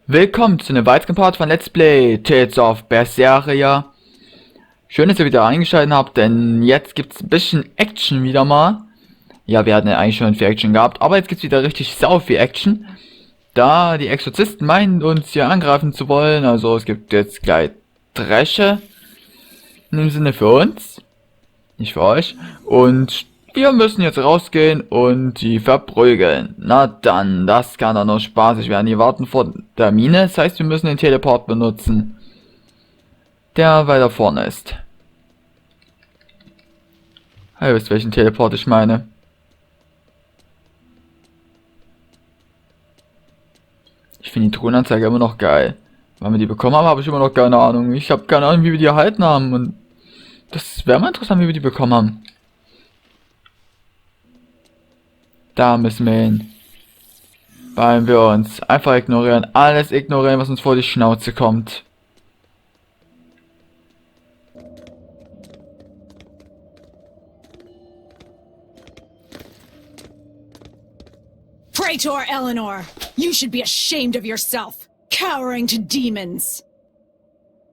Willkommen zu einem weiteren Part von Let's Play Tales of Berseria. Schön, dass ihr wieder eingeschaltet habt, denn jetzt gibt's ein bisschen Action wieder mal. Ja, wir hatten ja eigentlich schon viel Action gehabt, aber jetzt gibt's wieder richtig sau viel Action. Da die Exorzisten meinen, uns hier angreifen zu wollen, also es gibt jetzt gleich Dresche. In dem Sinne für uns, nicht für euch. Und wir müssen jetzt rausgehen und die verprügeln. Na dann, das kann doch noch spaßig werden. Die warten vor der Mine, das heißt, wir müssen den Teleport benutzen, der weiter vorne ist. Ihr wisst, welchen Teleport ich meine. Ich finde die Thronanzeige immer noch geil. Wann wir die bekommen haben, habe ich immer noch keine Ahnung. Ich habe keine Ahnung, wie wir die erhalten haben. Und das wäre mal interessant, wie wir die bekommen haben. Da müssen wir hin. Weil wir uns einfach ignorieren. Alles ignorieren, was uns vor die Schnauze kommt. Praetor Eleanor, you should be ashamed of yourself, cowering to demons.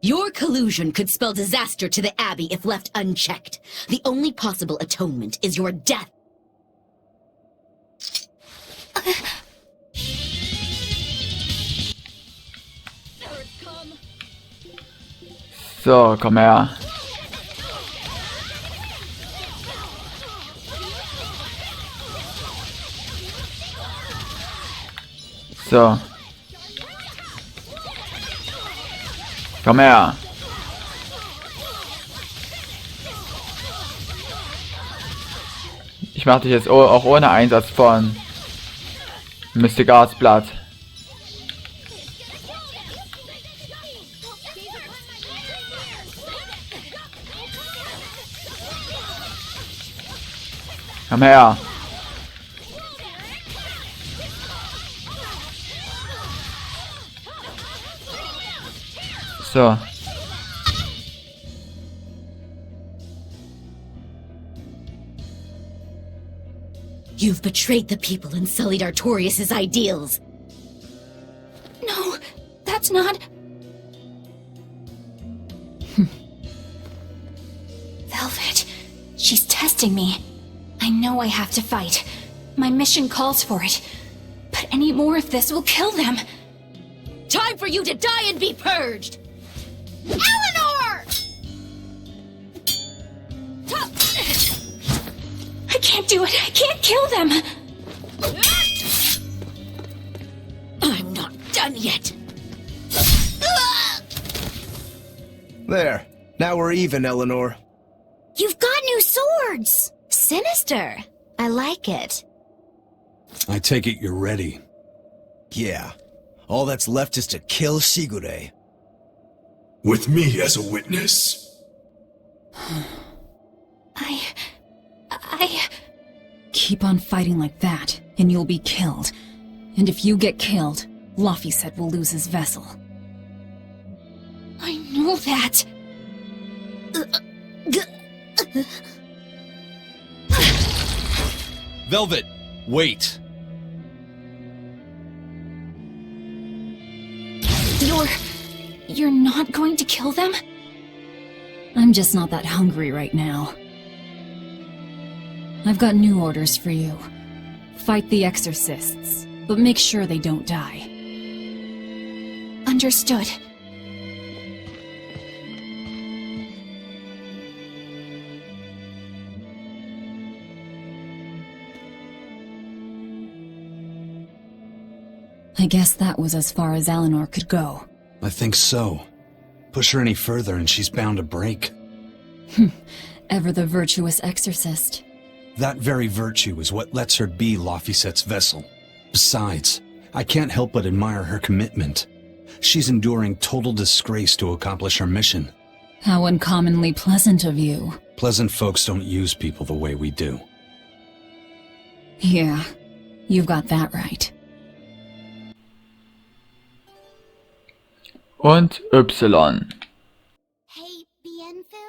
Your collusion could spell disaster to the Abbey if left unchecked. The only possible atonement is your death. So, komm her. So. Komm her. Ich mache dich jetzt auch ohne Einsatz von Mystic Arts Blatt. Komm her. So. You've betrayed the people and sullied Artorias' ideals. No, that's not... Velvet, she's testing me. I know I have to fight. My mission calls for it. But any more of this will kill them. Time for you to die and be purged! Eleanor! I can't do it. I can't kill them. I'm not done yet. There. Now we're even, Eleanor. You've got new swords! Sinister. I like it. I take it you're ready. Yeah. All that's left is to kill Shigure. With me as a witness. I... Keep on fighting like that, and you'll be killed. And if you get killed, Laphicet will lose his vessel. I know that. Velvet, wait. You're not going to kill them? I'm just not that hungry right now. I've got new orders for you. Fight the Exorcists, but make sure they don't die. Understood. I guess that was as far as Eleanor could go. I think so. Push her any further and she's bound to break. Ever the virtuous exorcist. That very virtue is what lets her be Laphicet's vessel. Besides, I can't help but admire her commitment. She's enduring total disgrace to accomplish her mission. How uncommonly pleasant of you. Pleasant folks don't use people the way we do. Yeah, you've got that right. Und Y. Hey, Bienfu?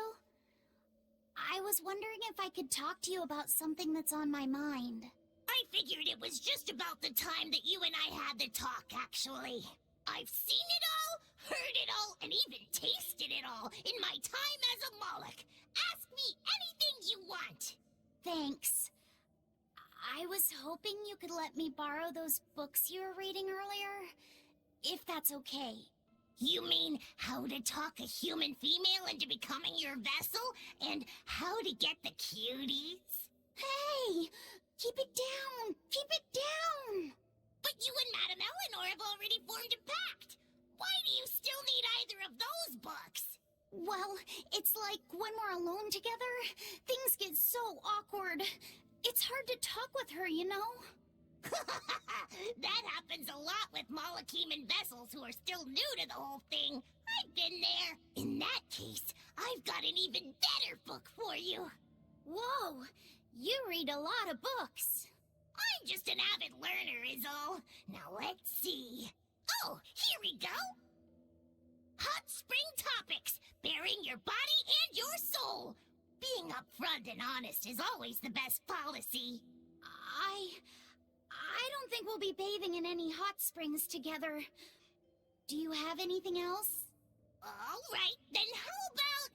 I was wondering if I could talk to you about something that's on my mind. I figured it was just about the time that you and I had the talk, actually. I've seen it all, heard it all, and even tasted it all in my time as a Moloch. Ask me anything you want. Thanks. I was hoping you could let me borrow those books you were reading earlier, if that's okay. You mean how to talk a human female into becoming your vessel, and how to get the cuties? Hey! Keep it down! Keep it down! But you and Madame Eleanor have already formed a pact. Why do you still need either of those books? Well, it's like when we're alone together, things get so awkward. It's hard to talk with her, you know? That happens a lot with Malachiman vessels who are still new to the whole thing. I've been there. In that case, I've got an even better book for you. Whoa, you read a lot of books. I'm just an avid learner is all. Now let's see. Oh, here we go. Hot Spring Topics, bearing your body and your soul. Being upfront and honest is always the best policy. I don't think we'll be bathing in any hot springs together. Do you have anything else? All right, then how about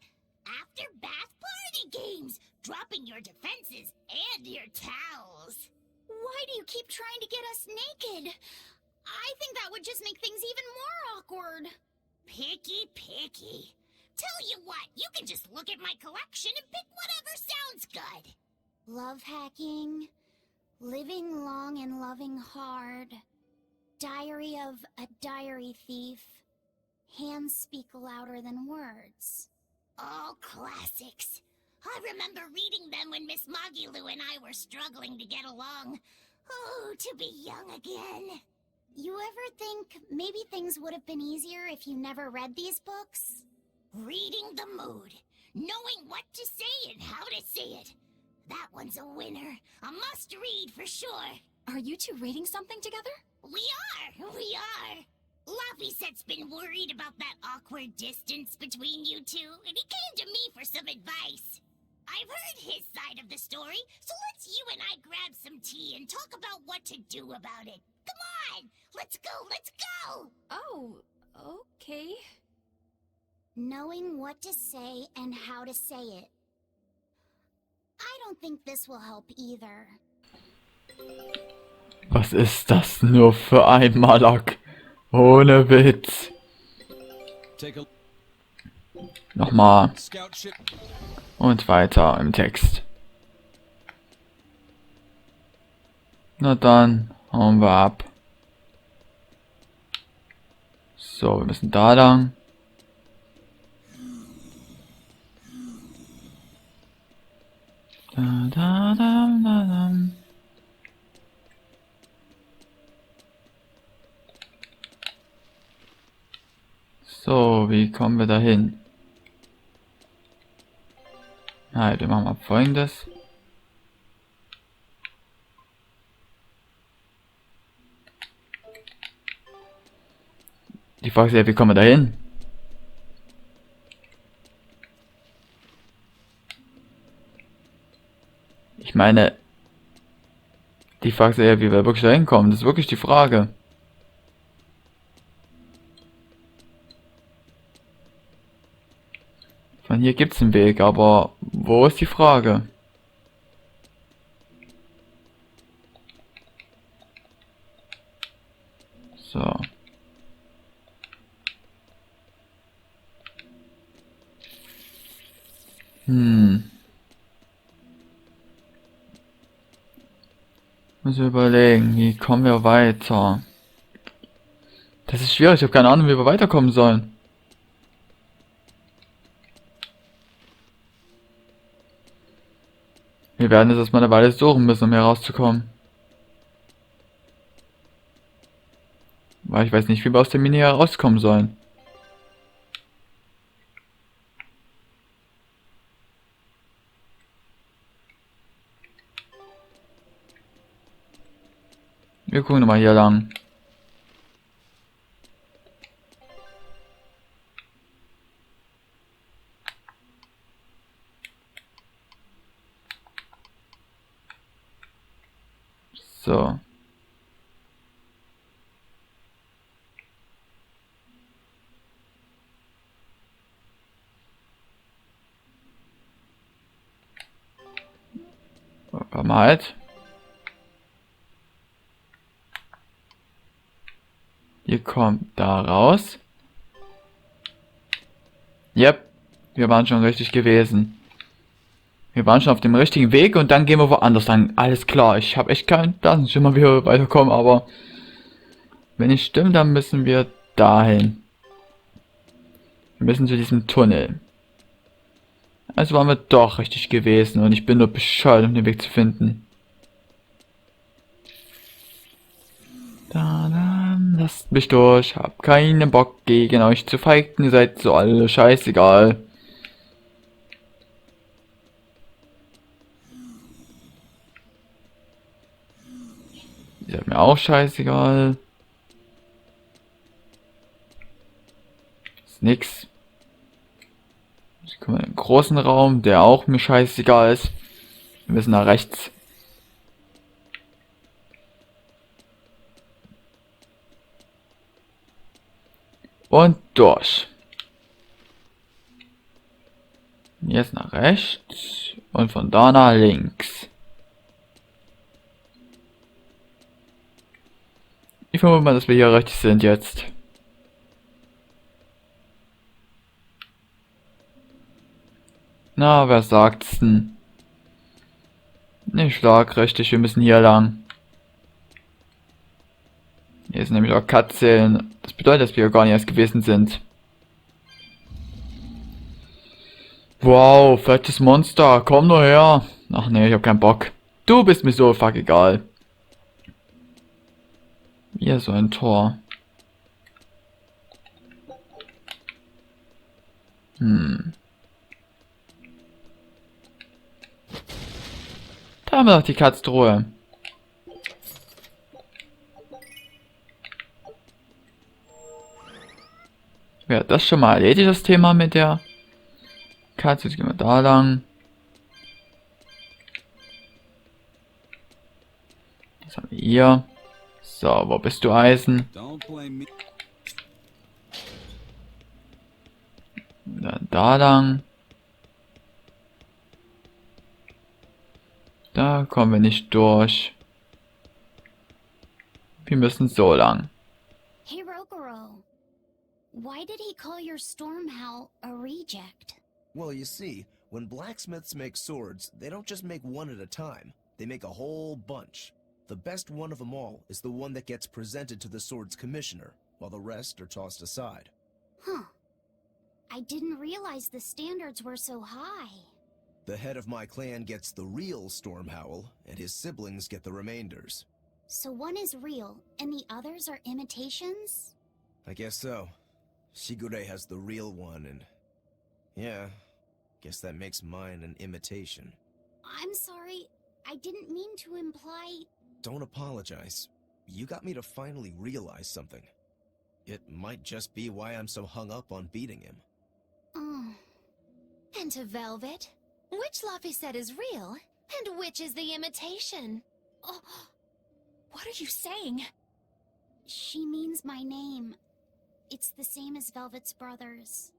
after bath party games, dropping your defenses and your towels? Why do you keep trying to get us naked? I think that would just make things even more awkward. Picky. Tell you what, you can just look at my collection and pick whatever sounds good. Love hacking, living long and loving hard, diary of a diary thief, hands speak louder than words. All classics. I remember reading them when Miss Magilu and I were struggling to get along. Oh, to be young again. You ever think maybe things would have been easier if you never read these books? Reading the mood, knowing what to say and how to say it. That one's a winner. A must-read for sure. Are you two reading something together? We are. Laphicet's been worried about that awkward distance between you two, and he came to me for some advice. I've heard his side of the story, so let's you and I grab some tea and talk about what to do about it. Come on, let's go! Oh, okay. Knowing what to say and how to say it. I don't think this will help either. Was ist das nur für ein Malak? Ohne Witz. Take a Nochmal. scout ship. Und weiter im Text. Na dann, hauen wir ab. So, wir müssen da lang. Da. So, wie kommen wir da hin? Halt, wir machen mal Folgendes. Die Frage ist ja, wie kommen wir da hin? Ich meine, die Frage ist ja, wie wir wirklich da hinkommen. Das ist wirklich die Frage. Von hier gibt's einen Weg, aber wo ist die Frage? So. Muss überlegen, wie kommen wir weiter? Das ist schwierig, ich habe keine Ahnung, wie wir weiterkommen sollen. Wir werden jetzt erstmal eine Weile suchen müssen, um hier rauszukommen. Weil ich weiß nicht, wie wir aus der Mine hier rauskommen sollen. Wir gucken mal hier lang. So. Komm halt. Ihr kommt da raus. Yep, wir waren schon richtig gewesen. Wir waren schon auf dem richtigen Weg und dann gehen wir woanders lang. Alles klar, ich habe echt keinen Plan, schon mal wieder weiterkommen, aber wenn es stimmt, dann müssen wir dahin. Wir müssen zu diesem Tunnel. Also waren wir doch richtig gewesen und ich bin nur bescheuert, um den Weg zu finden. Lasst mich durch, hab keinen Bock gegen euch zu fighten, ihr seid so alle scheißegal. Ihr seid mir auch scheißegal. Ist nix. Jetzt kommen wir in den großen Raum, der auch mir scheißegal ist. Wir müssen nach rechts. Und durch. Jetzt nach rechts. Und von da nach links. Ich vermute mal, dass wir hier richtig sind jetzt. Na, wer sagt's denn? Ich lag richtig, wir müssen hier lang. Hier ist nämlich auch Cutscene. Das bedeutet, dass wir hier gar nicht erst gewesen sind. Wow, fettes Monster, komm nur her. Ach nee, ich hab keinen Bock. Du bist mir so fuck egal. Hier so ein Tor. Da haben wir noch die Katztruhe. Ja, das schon mal erledigt, das Thema mit der Katze. Jetzt gehen wir da lang. Was haben wir hier? So, wo bist du, Eisen? Dann da lang. Da kommen wir nicht durch. Wir müssen so lang. Hey, Rogoro. Why did he call your Stormhowl a reject? Well, you see, when blacksmiths make swords, they don't just make one at a time. They make a whole bunch. The best one of them all is the one that gets presented to the sword's commissioner, while the rest are tossed aside. Huh. I didn't realize the standards were so high. The head of my clan gets the real Stormhowl, and his siblings get the remainders. So one is real, and the others are imitations? I guess so. Shigure has the real one, and... yeah, guess that makes mine an imitation. I'm sorry, I didn't mean to imply... Don't apologize. You got me to finally realize something. It might just be why I'm so hung up on beating him. Oh. And to Velvet, which Laphicet is real, and which is the imitation? Oh, What are you saying? she means my name. It's the same as Velvet's brothers.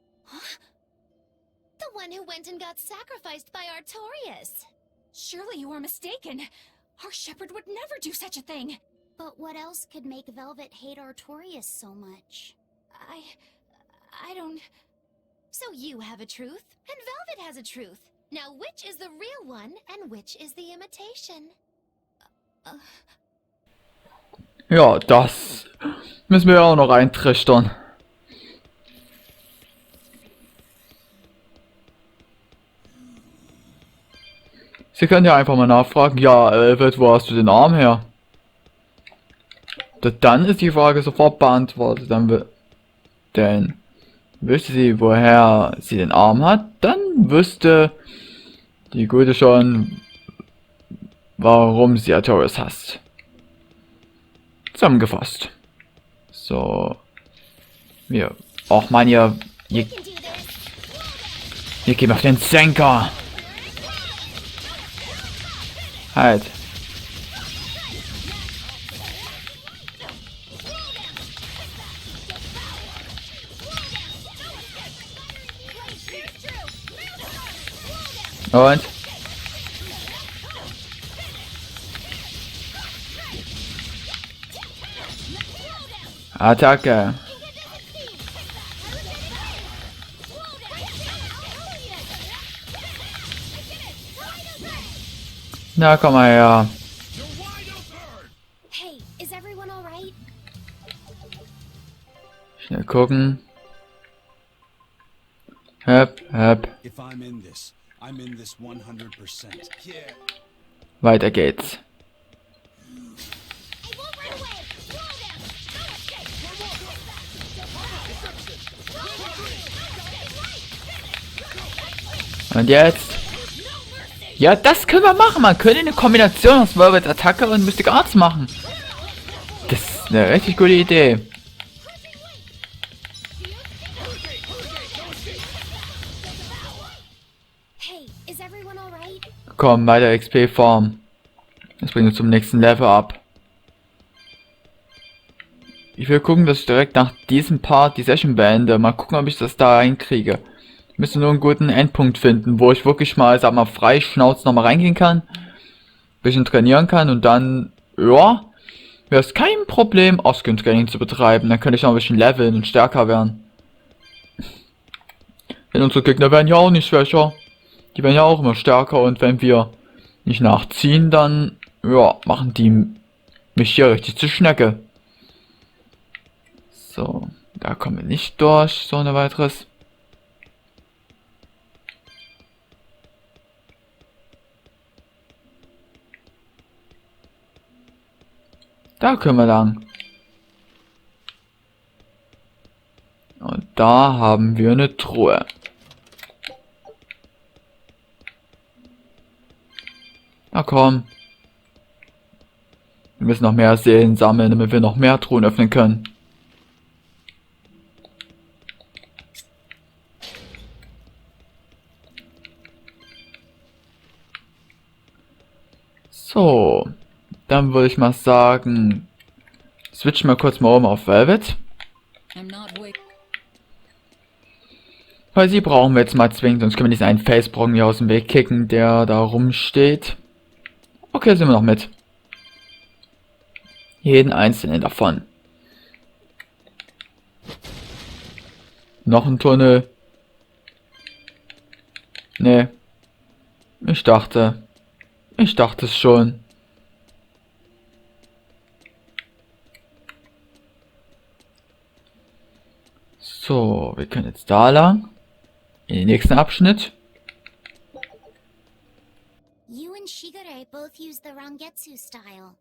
The one who went and got sacrificed by Artorias. Surely you are mistaken. Our shepherd would never do such a thing. But what else could make Velvet hate Artorias so much? I don't... So you have a truth, and Velvet has a truth. Now which is the real one, and which is the imitation? Ja, das müssen wir auch noch eintrichtern. Sie können ja einfach mal nachfragen, ja, Elvet, wo hast du den Arm her? Dann ist die Frage sofort beantwortet, denn wüsste sie, woher sie den Arm hat, dann wüsste die Gute schon, warum sie Artorias hasst. Zusammengefasst. So. Wir. Och man, ihr gehen auf den Senker. Halt. Und? Attacke. Na, komm mal her. Hey, is everyone alright? Schnell gucken. Höp, höp. If I'm in this 100%. Yeah. Weiter geht's. I won't run away! Slow them! No escape! Und jetzt? Ja, das können wir machen. Man könnte eine Kombination aus Velvet Attacke und Mystic Arts machen. Das ist eine richtig gute Idee. Hey, is everyone alright? Komm, weiter XP Form. Das bringt uns zum nächsten Level ab. Ich will gucken, dass ich direkt nach diesem Part die Session beende. Mal gucken, ob ich das da reinkriege. Ich müsste nur einen guten Endpunkt finden, wo ich wirklich mal, sag mal, frei Schnauze nochmal reingehen kann. Bisschen trainieren kann und dann, ja, wäre es kein Problem, Offscreen-Training zu betreiben. Dann könnte ich noch ein bisschen leveln und stärker werden. Denn unsere Gegner werden ja auch nicht schwächer. Die werden ja auch immer stärker und wenn wir nicht nachziehen, dann, ja, machen die mich hier richtig zur Schnecke. So, da kommen wir nicht durch, so eine weiteres. Da können wir lang. Und da haben wir eine Truhe. Na komm. Wir müssen noch mehr Seelen sammeln, damit wir noch mehr Truhen öffnen können. So. Dann würde ich mal sagen, switchen wir kurz mal um auf Velvet. Weil sie brauchen wir jetzt mal zwingend, sonst können wir diesen einen Felsbrocken hier aus dem Weg kicken, der da rumsteht. Okay, sind wir noch mit. Jeden einzelnen davon. Noch ein Tunnel. Nee. Ich dachte es schon. So, wir können jetzt da lang. In den nächsten Abschnitt. You and Shigure both use the Rangetsu style.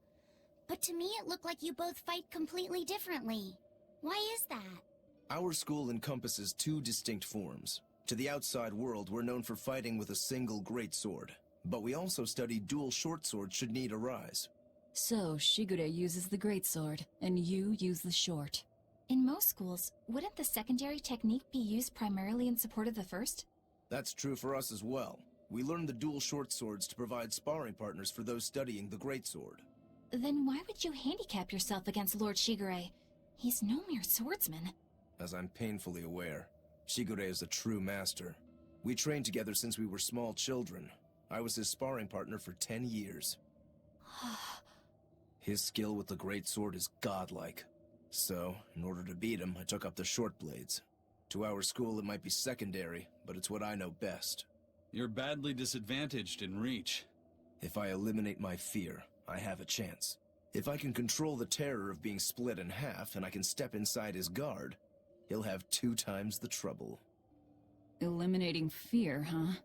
But to me it looked like you both fight completely differently. Why is that? Our school encompasses two distinct forms. To the outside world, we're known for fighting with a single great sword. But we also study dual short swords should need arise. So, Shigure uses the greatsword, and you use the short. In most schools, wouldn't the secondary technique be used primarily in support of the first? That's true for us as well. We learn the dual short swords to provide sparring partners for those studying the greatsword. Then why would you handicap yourself against Lord Shigure? He's no mere swordsman. As I'm painfully aware, Shigure is a true master. We trained together since we were small children. I was his sparring partner for 10 years. His skill with the great sword is godlike. So, in order to beat him, I took up the short blades. To our school, it might be secondary, but it's what I know best. You're badly disadvantaged in reach. If I eliminate my fear, I have a chance. If I can control the terror of being split in half and I can step inside his guard, he'll have 2 times the trouble. Eliminating fear, huh?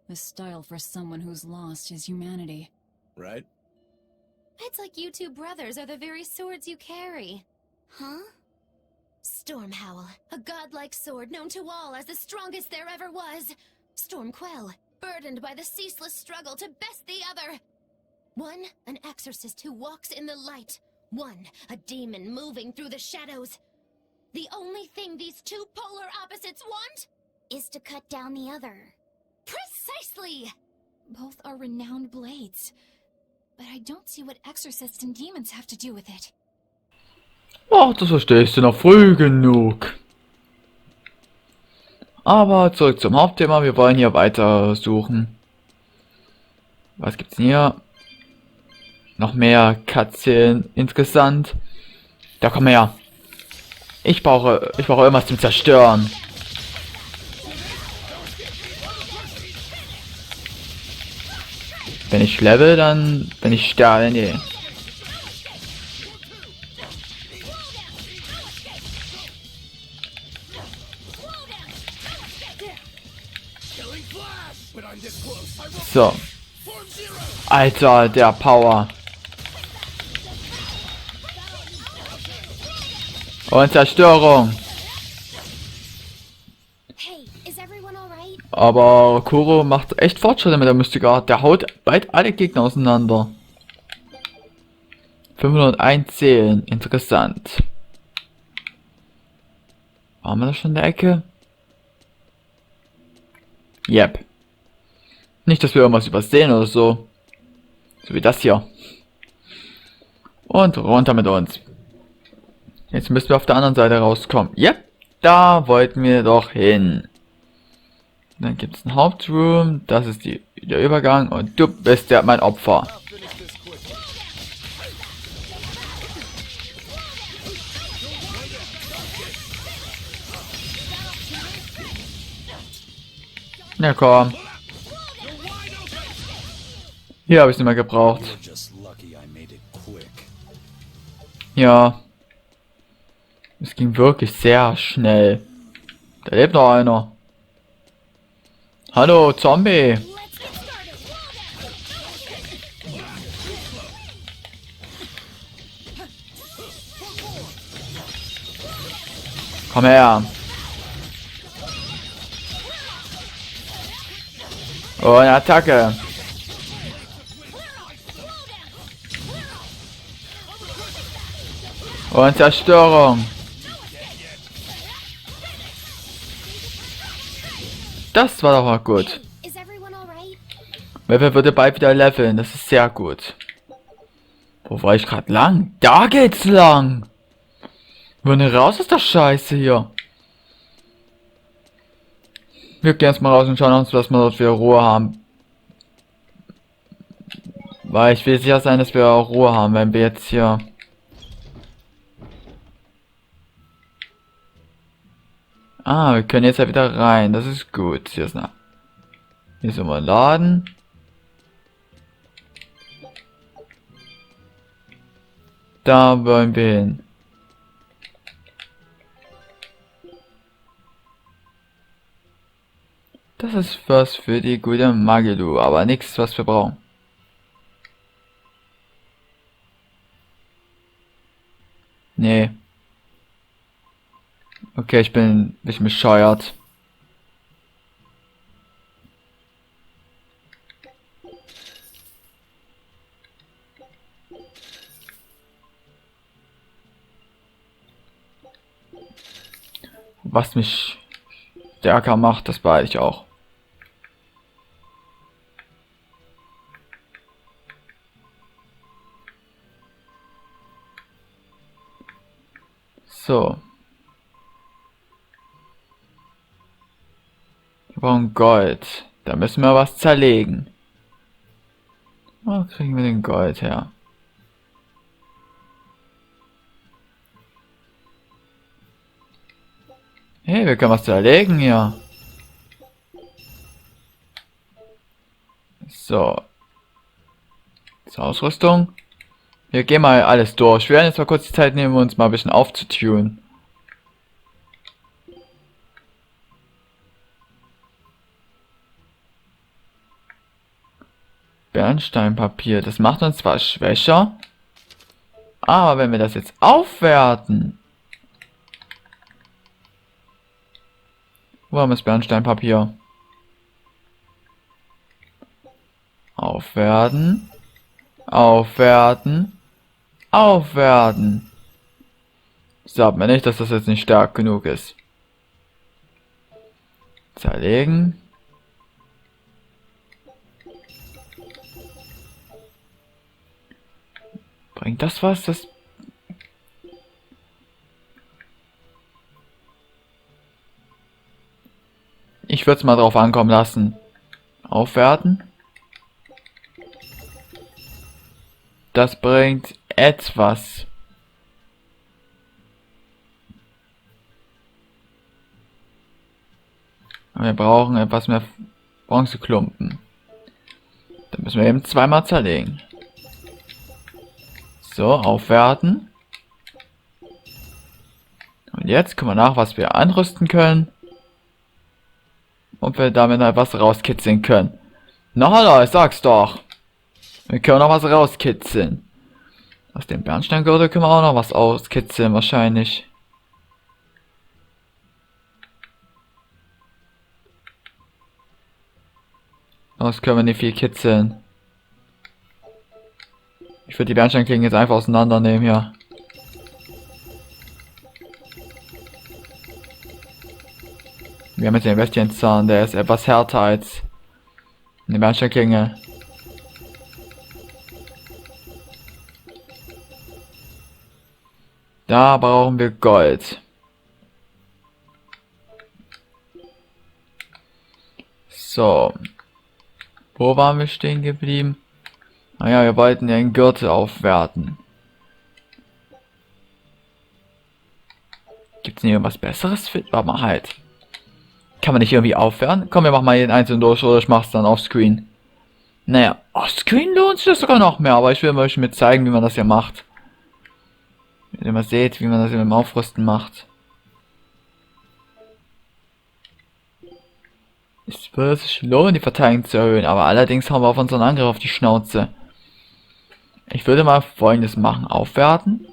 A style for someone who's lost his humanity. Right? It's like you two brothers are the very swords you carry. Huh? Stormhowl, a godlike sword known to all as the strongest there ever was. Stormquell, burdened by the ceaseless struggle to best the other. One, an exorcist who walks in the light. One, a demon moving through the shadows. The only thing these two polar opposites want Is to cut down the other. Precisely! Both are renowned blades. But I don't see what exorcists and demons have to do with it. Ach, das verstehst du noch früh genug. Aber zurück zum Hauptthema. Wir wollen hier weiter suchen. Was gibt's denn hier? Noch mehr Cutscene. Interessant. Da komm her. Ich brauche irgendwas zum Zerstören. Wenn ich level, dann bin ich sterbe. Nee. So. Alter, der Power. Und Zerstörung. Hey, is everyone alright? Aber Kuro macht echt Fortschritte mit der Mystic Art. Der haut bald alle Gegner auseinander. 501 Seelen. Interessant. Waren wir da schon in der Ecke? Yep. Nicht, dass wir irgendwas übersehen oder so. So wie das hier. Und runter mit uns. Jetzt müssen wir auf der anderen Seite rauskommen. Yep. Da wollten wir doch hin. Dann gibt es einen Hauptroom. Das ist der Übergang. Und du bist ja mein Opfer. Na komm. Hier habe ich es nicht mehr gebraucht. Ja. Es ging wirklich sehr schnell. Da lebt noch einer. Hallo, Zombie. Komm her. Oh, eine Attacke. Und Zerstörung. Das war doch mal gut. Is everyone alright? Wer würde bald wieder leveln. Das ist sehr gut. Wo war ich gerade lang? Da geht's lang. Wir wollen raus aus der Scheiße hier. Wir gehen jetzt mal raus und schauen uns, dass wir dort wieder Ruhe haben. Weil ich will sicher sein, dass wir auch Ruhe haben, wenn wir jetzt hier... Ah, wir können jetzt ja wieder rein. Das ist gut. Hier ist immer ein Laden. Da wollen wir hin. Das ist was für die gute Magilu, aber nichts, was wir brauchen. Nee. Okay, ich bin ein bisschen bescheuert. Was mich stärker macht, das behalte ich auch. So. Wir brauchen Gold. Da müssen wir was zerlegen. Wo kriegen wir den Gold her? Hey, wir können was zerlegen hier. So. Zur Ausrüstung. Wir gehen mal alles durch. Wir werden jetzt mal kurz die Zeit nehmen, uns mal ein bisschen aufzutunen. Bernsteinpapier. Das macht uns zwar schwächer, aber wenn wir das jetzt aufwerten. Wo haben wir das Bernsteinpapier? Aufwerten. Aufwerten. Aufwerten. Sagt mir nicht, dass das jetzt nicht stark genug ist. Zerlegen. Bringt das was? Das... Ich würde es mal drauf ankommen lassen. Aufwerten. Das bringt etwas. Wir brauchen etwas mehr Bronzeklumpen. Dann müssen wir eben zweimal zerlegen. So, aufwerten. Und jetzt gucken wir nach, was wir anrüsten können. Und wir damit noch etwas rauskitzeln können. Na hallo, ich sag's doch. Wir können noch was rauskitzeln. Aus dem Bernsteingürtel können wir auch noch was auskitzeln, wahrscheinlich. Das können wir nicht viel kitzeln. Ich würde die Bernsteinklingen jetzt einfach auseinandernehmen hier. Wir haben jetzt den Bestienzahn, der ist etwas härter als eine Bernsteinklinge. Da brauchen wir Gold. So. Wo waren wir stehen geblieben? Naja, wir wollten den Gürtel aufwerten. Gibt's nicht irgendwas Besseres? Warte mal, halt. Kann man nicht irgendwie aufwerten? Komm, wir machen mal jeden einzelnen durch oder ich mach's dann offscreen. Naja, offscreen lohnt sich das sogar noch mehr, aber ich will euch mit zeigen, wie man das hier macht. Wenn ihr mal seht, wie man das hier mit dem Aufrüsten macht. Es würde sich lohnen, die Verteidigung zu erhöhen, aber allerdings haben wir auf unseren Angriff auf die Schnauze. Ich würde mal Folgendes machen. Aufwerten.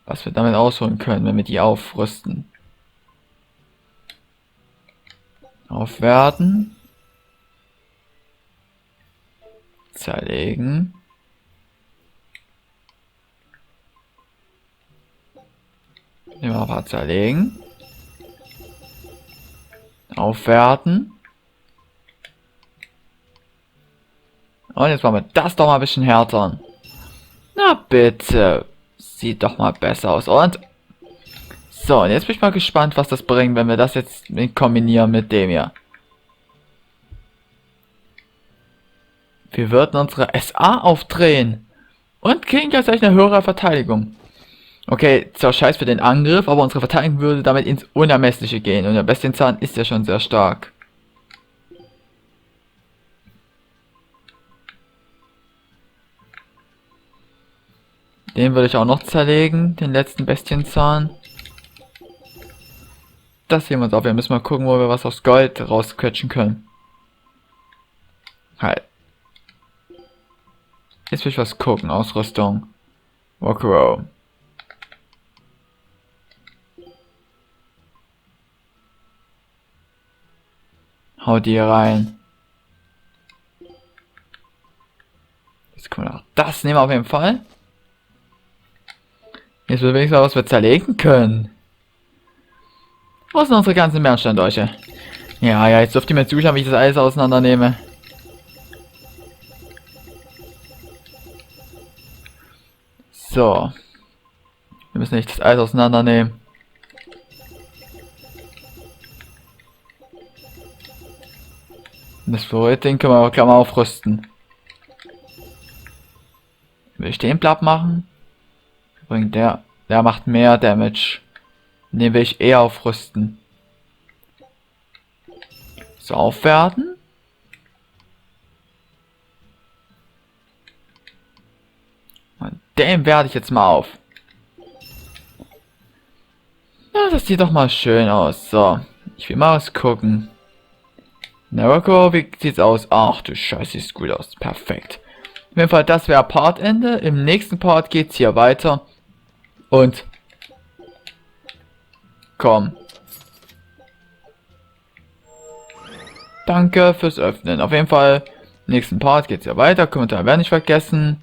Was wir damit ausholen können, wenn wir die aufrüsten. Aufwerten. Zerlegen. Nehmen wir ein paar zerlegen. Aufwerten. Und jetzt machen wir das doch mal ein bisschen härter. Na bitte. Sieht doch mal besser aus. Und so, und jetzt bin ich mal gespannt, was das bringt, wenn wir das jetzt kombinieren mit dem hier. Wir würden unsere SA aufdrehen. Und kriegen jetzt gleich eine höhere Verteidigung. Okay, zwar scheiß für den Angriff, aber unsere Verteidigung würde damit ins Unermessliche gehen. Und der Bestienzahn ist ja schon sehr stark. Den würde ich auch noch zerlegen, den letzten Bestienzahn. Das sehen wir uns auf. Wir müssen mal gucken, wo wir was aus Gold rausquetschen können. Halt. Jetzt will ich was gucken. Ausrüstung. Walkrow. Hau die hier rein. Jetzt können wir noch das nehmen auf jeden Fall. Jetzt will wenigstens was wir zerlegen können. Wo sind unsere ganzen Bernsteindolche? Ja, jetzt dürft ihr mir zuschauen, wie ich das alles auseinandernehme. So. Wir müssen nicht das Eis auseinandernehmen. Und das Fluorid-Ding können wir aber gleich mal aufrüsten. Will ich den platt machen? Übrigens, der macht mehr Damage. Den will ich eher aufrüsten. So, aufwerten. Und den werde ich jetzt mal auf. Ja, das sieht doch mal schön aus. So, ich will mal was gucken. Narako, wie sieht's aus? Ach du Scheiße, sieht gut aus. Perfekt. Auf jeden Fall, das wäre Partende. Im nächsten Part geht's hier weiter. Und komm. Danke fürs Öffnen. Auf jeden Fall, im nächsten Part geht's ja weiter. Kommentar werden nicht vergessen.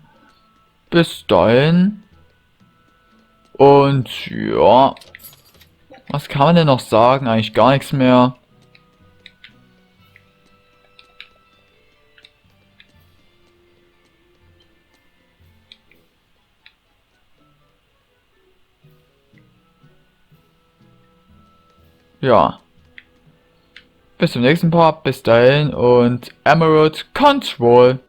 Bis dahin. Und ja. Was kann man denn noch sagen? Eigentlich gar nichts mehr. Ja. bis zum nächsten Part. Bis dahin und Emerald Control.